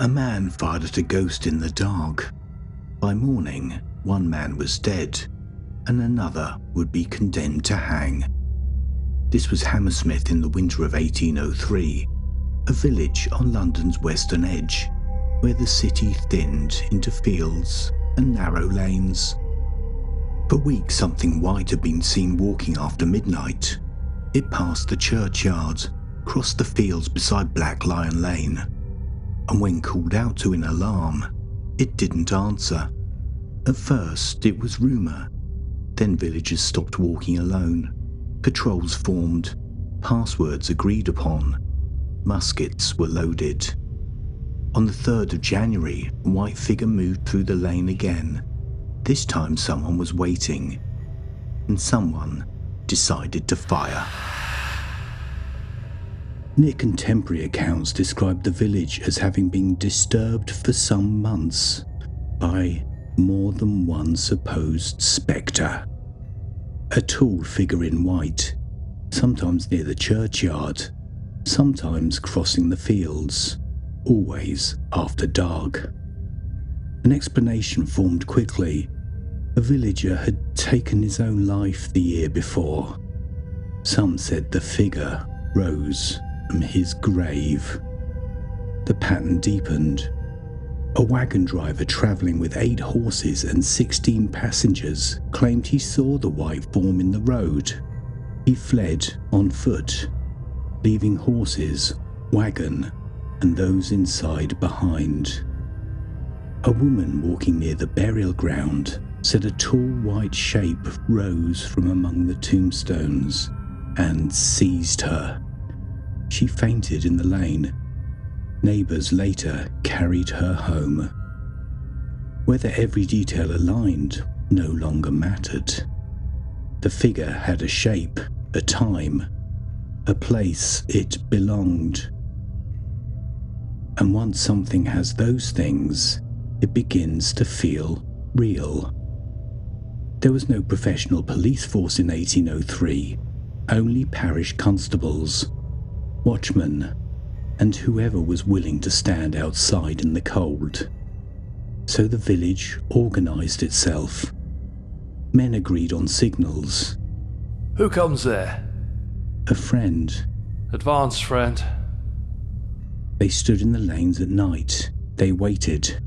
A man fired at a ghost in the dark. By morning, one man was dead, and another would be condemned to hang. This was Hammersmith in the winter of 1803, a village on London's western edge, where the city thinned into fields and narrow lanes. For weeks something white had been seen walking after midnight. It passed the churchyard, crossed the fields beside Black Lion Lane, and when called out to in alarm, it didn't answer. At first it was rumour, then villagers stopped walking alone, patrols formed, passwords agreed upon, muskets were loaded. On the 3rd of January, a white figure moved through the lane again. This time someone was waiting, and someone decided to fire. Near contemporary accounts described the village as having been disturbed for some months by more than one supposed spectre. A tall figure in white, sometimes near the churchyard, sometimes crossing the fields, always after dark. An explanation formed quickly. A villager had taken his own life the year before. Some said the figure rose from his grave. The pattern deepened. A wagon driver travelling with 8 horses and 16 passengers claimed he saw the white form in the road. He fled on foot, leaving horses, wagon, and those inside behind. A woman walking near the burial ground said a tall white shape rose from among the tombstones and seized her. She fainted in the lane. Neighbours later carried her home. Whether every detail aligned no longer mattered. The figure had a shape, a time, a place it belonged. And once something has those things, it begins to feel real. There was no professional police force in 1803, only parish constables, watchmen, and whoever was willing to stand outside in the cold. So the village organised itself. Men agreed on signals. Who comes there? A friend. Advance, friend. They stood in the lanes at night. They waited.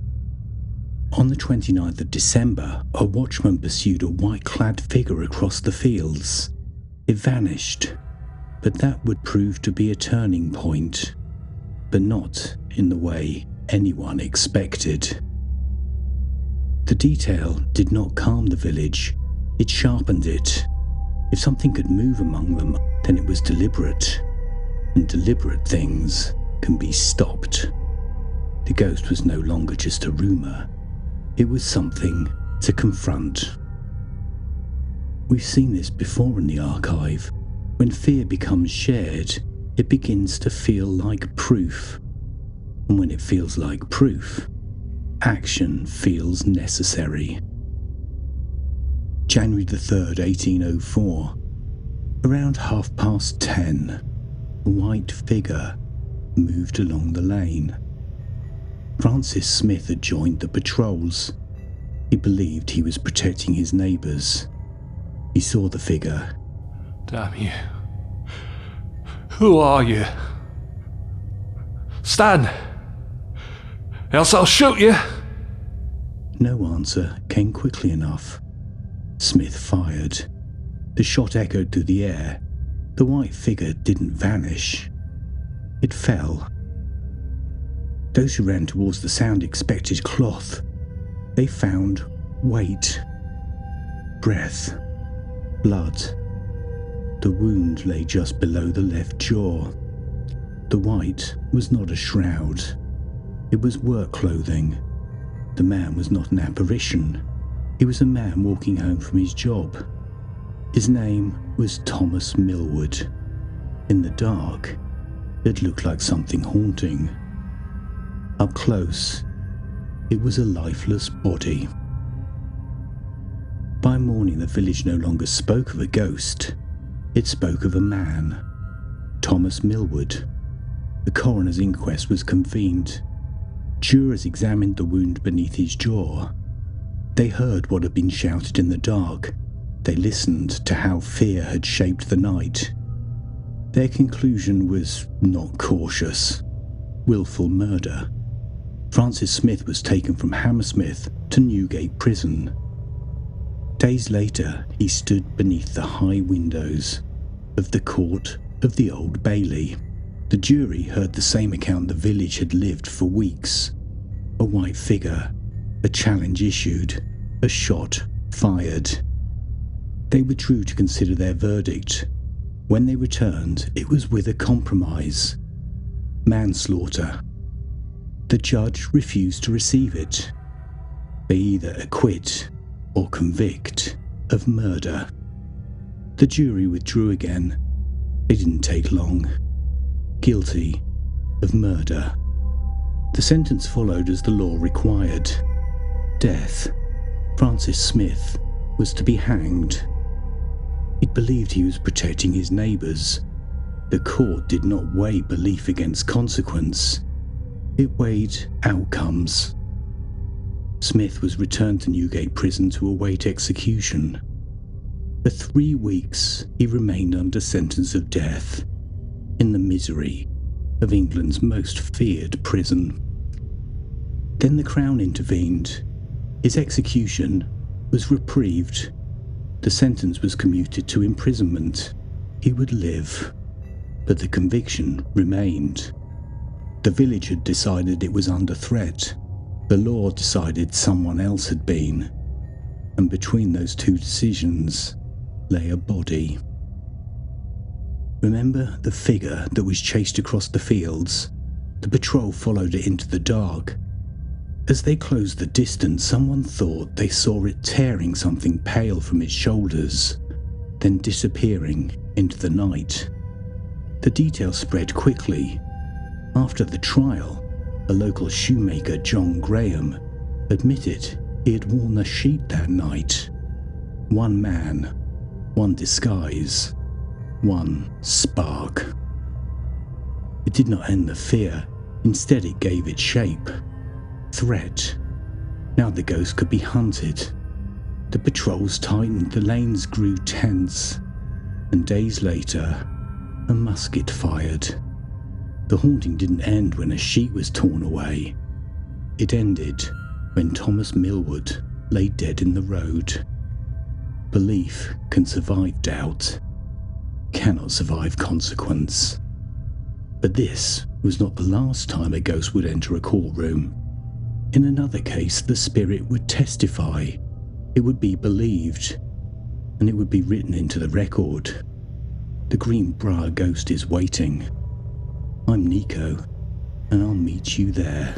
On the 29th of December, a watchman pursued a white-clad figure across the fields. It vanished, but that would prove to be a turning point, but not in the way anyone expected. The detail did not calm the village, it sharpened it. If something could move among them, then it was deliberate, and deliberate things can be stopped. The ghost was no longer just a rumour, it was something to confront. We've seen this before in the archive. When fear becomes shared, it begins to feel like proof. And when it feels like proof, action feels necessary. January the 3rd, 1804. Around 10:30, a white figure moved along the lane. Francis Smith had joined the patrols. He believed he was protecting his neighbours. He saw the figure. Damn you. Who are you? Stand! Else I'll shoot you! No answer came quickly enough. Smith fired. The shot echoed through the air. The white figure didn't vanish. It fell. Those who ran towards the sound expected cloth. They found weight, breath, blood. The wound lay just below the left jaw. The white was not a shroud. It was work clothing. The man was not an apparition. He was a man walking home from his job. His name was Thomas Millwood. In the dark, it looked like something haunting. Up close, it was a lifeless body. By morning, the village no longer spoke of a ghost. It spoke of a man, Thomas Millwood. The coroner's inquest was convened. Jurors examined the wound beneath his jaw. They heard what had been shouted in the dark. They listened to how fear had shaped the night. Their conclusion was not cautious. Wilful murder. Francis Smith was taken from Hammersmith to Newgate Prison. Days later, he stood beneath the high windows of the court of the Old Bailey. The jury heard the same account the village had lived for weeks. A white figure, a challenge issued, a shot fired. They withdrew to consider their verdict. When they returned, it was with a compromise. Manslaughter. The judge refused to receive it. They either acquit or convict of murder. The jury withdrew again. It didn't take long. Guilty of murder. The sentence followed as the law required. Death. Francis Smith was to be hanged. He'd believed he was protecting his neighbours. The court did not weigh belief against consequence. It weighed outcomes. Smith was returned to Newgate Prison to await execution. For 3 weeks, he remained under sentence of death, in the misery of England's most feared prison. Then the Crown intervened. His execution was reprieved. The sentence was commuted to imprisonment. He would live, but the conviction remained. The village had decided it was under threat. The law decided someone else had been. And between those two decisions lay a body. Remember the figure that was chased across the fields? The patrol followed it into the dark. As they closed the distance, someone thought they saw it tearing something pale from its shoulders, then disappearing into the night. The details spread quickly. After the trial, a local shoemaker, John Graham, admitted he had worn a sheet that night. One man, one disguise, one spark. It did not end the fear. Instead, it gave it shape. Threat. Now the ghost could be hunted. The patrols tightened, the lanes grew tense, and days later, a musket fired. The haunting didn't end when a sheet was torn away. It ended when Thomas Millwood lay dead in the road. Belief can survive doubt, cannot survive consequence. But this was not the last time a ghost would enter a courtroom. In another case, the spirit would testify. It would be believed, and it would be written into the record. The Green Briar Ghost is waiting. I'm Nico, and I'll meet you there.